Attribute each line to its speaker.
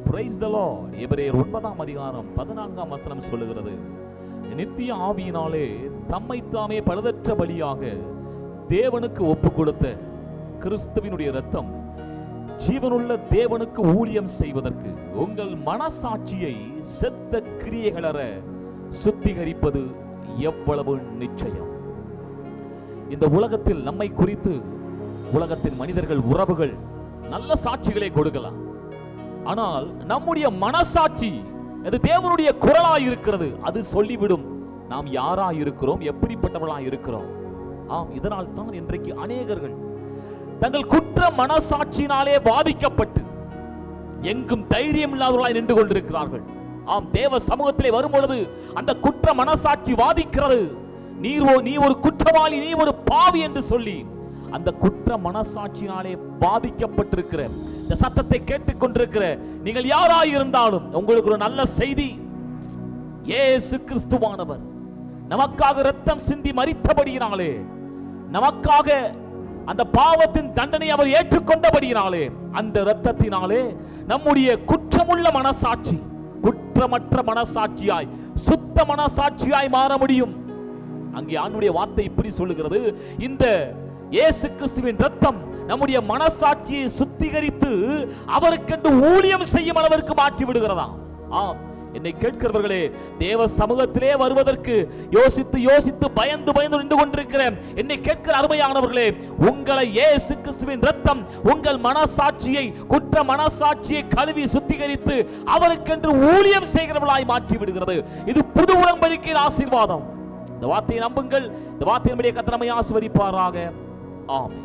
Speaker 1: Praise the Lord. எபிரேயர் 9ஆம் அதிகாரம் 14ஆம் வசனம் சொல்லுகிறது, நித்திய ஆவியினாலே தம்மை தாமே பழுதற்ற பலியாக தேவனுக்கு ஒப்பு கொடுத்த கிறிஸ்துவினுடைய இரத்தம் ஜீவனுள்ள தேவனுக்கு ஊழியம் செய்வதற்கு உங்கள் மனசாட்சியை செத்த கிரியைகளற சுத்திகரிப்பது எவ்வளவு நிச்சயம். இந்த உலகத்தில் நம்மை குறித்து உலகத்தின் மனிதர்கள், உறவுகள் நல்ல சாட்சிகளை கொடுக்கலாம். ஆனால் நம்முடைய மனசாட்சி அது தேவனுடைய குரலாய் இருக்கிறது. அது சொல்லிவிடும் நாம் யாரா இருக்கிறோம், எப்படிப்பட்டவர்களா இருக்கிறோம். ஆம், இதனால் தான் இன்றைக்கு அநேகர்கள் தங்கள் குற்ற மனசாட்சியினாலே பாதிக்கப்பட்டு எங்கும் தைரியம் இல்லாதவர்களாய் நின்று கொண்டிருக்கிறார்கள். ஆம், தேவ சமூகத்திலே வரும்பொழுது அந்த குற்ற மனசாட்சி வாதிக்கிறது. நீ ஒரு குற்றவாளி, நீ ஒரு பாவி என்று சொல்லி அந்த குற்ற மனசாட்சியினாலே பாதிக்கப்பட்டிருக்கிற இந்த சத்தத்தை கேட்டுக்கொண்டிருக்கிற நீங்கள் யாராய் இருந்தாலும் உங்களுக்கு ஒரு நல்ல செய்தி. இயேசு கிறிஸ்துவானவர் நமக்காக இரத்தம் சிந்தி மரித்தபடியினாலே, நமக்காக அந்த பாவத்தின் தண்டனை அவர் ஏற்றுக்கொண்டபடியினாலே, அந்த இரத்தத்தினாலே நம்முடைய குற்றமுள்ள மனசாட்சி குற்றமற்ற மனசாட்சியாய், சுத்த மனசாட்சியாய் மாற முடியும். அங்கே ஆண்டவருடைய வார்த்தை இப்படி சொல்லுகிறது, இந்த இயேசு கிறிஸ்துவின் இரத்தம் நம்முடைய மனசாட்சியை சுத்திகரித்து அவருக்கென்று ஊழியம் செய்யும் அளவிற்கு மாற்றி விடுகிறதா. ஆம், என்னை கேட்கிறவர்களே, தேவ சமூகத்திலே வருவதற்கு யோசித்து யோசித்து பயந்து பயந்து நின்று கொண்டிருக்கிற என்னை கேட்கிற அருமையானவர்களே, உங்களை இயேசு கிறிஸ்துவின் இரத்தம் உங்கள் மனசாட்சியை, குற்ற மனசாட்சியை கழுவி சுத்திகரித்து அவருக்கென்று ஊழியம் செய்கிறவர்களாய் மாற்றி விடுகிறது. இது புது உடன்படிக்கையின் ஆசீர்வாதம். இந்த வார்த்தையை நம்புங்கள். இந்த வார்த்தையின்படியே கர்த்தர் நம்மை ஆசீர்வதிப்பாராக. ஆமென்.